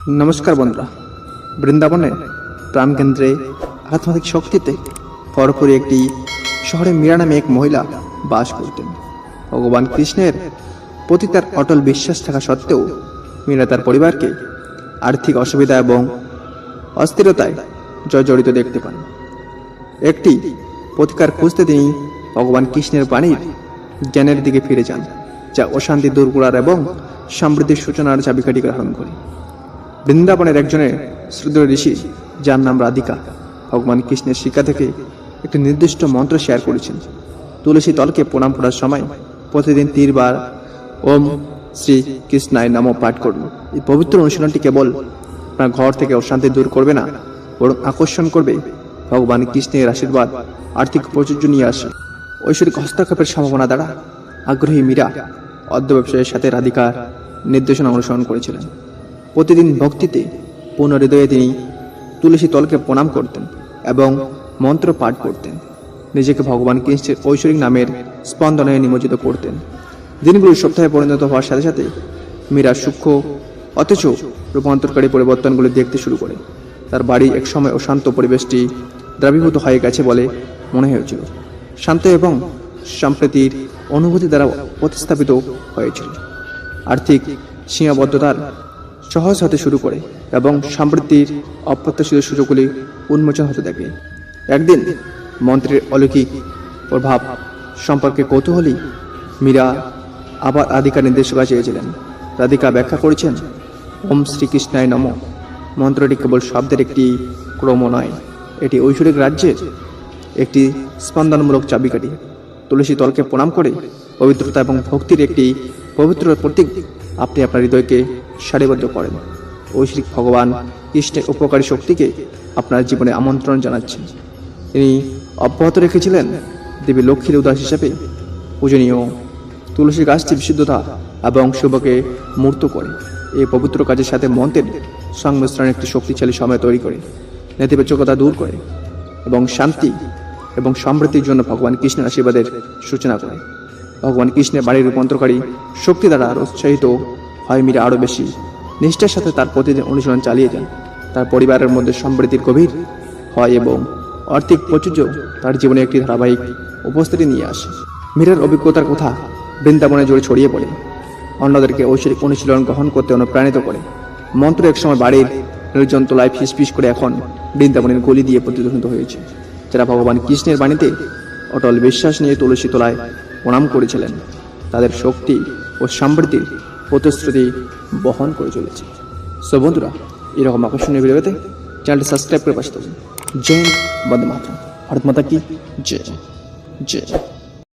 নমস্কার বন্ধুরা, বৃন্দাবনের প্রাণকেন্দ্রে আধ্যাত্মিক শক্তিতে ভরপুর একটি শহরে মীরা নামে এক মহিলা বাস করতেন। ভগবান কৃষ্ণের প্রতি তার অটল বিশ্বাস থাকা সত্ত্বেও মীরা তার পরিবারকে আর্থিক অসুবিধা এবং অস্থিরতায় জর্জরিত দেখতে পান। একটি প্রতিকার খুঁজতে তিনি ভগবান কৃষ্ণের বাণীর জ্ঞানের দিকে ফিরে যান, যা অশান্তি দূর করার এবং সমৃদ্ধির সূচনার চাবিকাঠি গ্রহণ করে। বৃন্দাবনের একজনের শ্রদ্ধেয় ঋষি, যার নাম রাধিকা, ভগবান কৃষ্ণের শিক্ষা থেকে একটি নির্দিষ্ট মন্ত্র শেয়ার করেছেন। তুলসী তলকে প্রণাম করার সময় প্রতিদিন 3 বার ওম শ্রী কৃষ্ণায় নমঃ পাঠ করুন। এই পবিত্র অনুশীলনটি কেবল আপনার ঘর থেকে অশান্তি দূর করবে না, বরং আকর্ষণ করবে ভগবান কৃষ্ণের আশীর্বাদ, আর্থিক প্রাচুর্য নিয়ে আসে। ঐশ্বরিক হস্তক্ষেপের সম্ভাবনা দ্বারা আগ্রহী মীরা অর্ধ ব্যবসায়ের সাথে রাধিকার নির্দেশনা অনুসরণ করেছিলেন। প্রতিদিন ভক্তিতে পূর্ণ হৃদয়ে তিনি তুলসী তলকে প্রণাম করতেন এবং মন্ত্র পাঠ করতেন। নিজেকে ভগবান কৃষ্ণের ঐশ্বরিক নামের স্পন্দনে নিমজ্জিত করতেন। দিনগুলো সপ্তাহে পরিণত হওয়ার সাথে সাথে মীরা সূক্ষ্ম অথচ রূপান্তরকারী পরিবর্তনগুলো দেখতে শুরু করে। তার বাড়ি একসময় অশান্ত পরিবেশটি দ্রাবীভূত হয়ে গেছে বলে মনে হয়েছিল। শান্ত এবং সম্প্রীতির অনুভূতি দ্বারা প্রতিস্থাপিত হয়েছিল। আর্থিক সীমাবদ্ধতার সহজ হতে শুরু করে এবং সমৃদ্ধির অপ্রত্যাশিত সুযোগগুলি উন্মোচন হতে থাকে। একদিন মন্ত্রের অলৌকিক প্রভাব সম্পর্কে কৌতূহলী মীরা আবার রাধিকার নির্দেশিকা চেয়েছিলেন। রাধিকা ব্যাখ্যা করেছেন, ওম শ্রীকৃষ্ণায় নমঃ মন্ত্রটি কেবল শব্দের একটি ক্রম নয়, এটি ঐশ্বরিক রাজ্যের একটি স্পন্দনমূলক চাবিকাঠি। তুলসী তলকে প্রণাম করে পবিত্রতা এবং ভক্তির একটি পবিত্র প্রতীক আপনি আপনার হৃদয়কে সারিবদ্ধ করেন। ঐশ্বরিক ভগবান কৃষ্ণের উপকারী শক্তিকে আপনার জীবনে আমন্ত্রণ জানাচ্ছেন। তিনি অব্যাহত রেখেছিলেন দেবী লক্ষ্মীর উদাস হিসেবে পূজনীয়। তুলসী গাছটি বিশুদ্ধতা এবং শুভকে মূর্ত করে। এই পবিত্র কাজের সাথে মন্ত্রের সংমিশ্রণ একটি শক্তিশালী সময় তৈরি করে, নেতিবাচকতা দূর করে এবং শান্তি এবং সমৃদ্ধির জন্য ভগবান কৃষ্ণের আশীর্বাদের সূচনা করে। ভগবান কৃষ্ণের বাড়ির রূপান্তরকারী শক্তি দ্বারা উৎসাহিত হয় মীরা আরও বেশি নিষ্ঠার সাথে তার প্রতিদিন অনুশীলন চালিয়ে যান। তার পরিবারের মধ্যে সমৃদ্ধির গভীর হয় এবং আর্থিক প্রাচুর্য তার জীবনে একটি ধারাবাহিক উপস্থিতি নিয়ে আসে। মীরার অভিজ্ঞতার কথা বৃন্দাবনে জুড়ে ছড়িয়ে পড়ে, অন্যদেরকে ঐশ্বরিক অনুশীলন গ্রহণ করতে অনুপ্রাণিত করে। মন্ত্র একসময় বাড়ির নির্জন তলায় ফিসফিস করে এখন বৃন্দাবনের গলি দিয়ে প্রতিধ্বনিত হয়েছে। যারা ভগবান কৃষ্ণের বাণীতে অটল বিশ্বাস নিয়ে তুলসী তলায় প্রণাম করেছিলেন, তাদের শক্তি ও সমৃদ্ধির প্রতিশ্রুতি বহন করে চলেছে। সো বন্ধুরা, এরকম আকর্ষণীয় ভিডিও পেতে চ্যানেলটি সাবস্ক্রাইব করে পাশে থাকুন। জয় হিন্দ, বন্দে মাতরম, ভারত মাতা কি জয় জয়।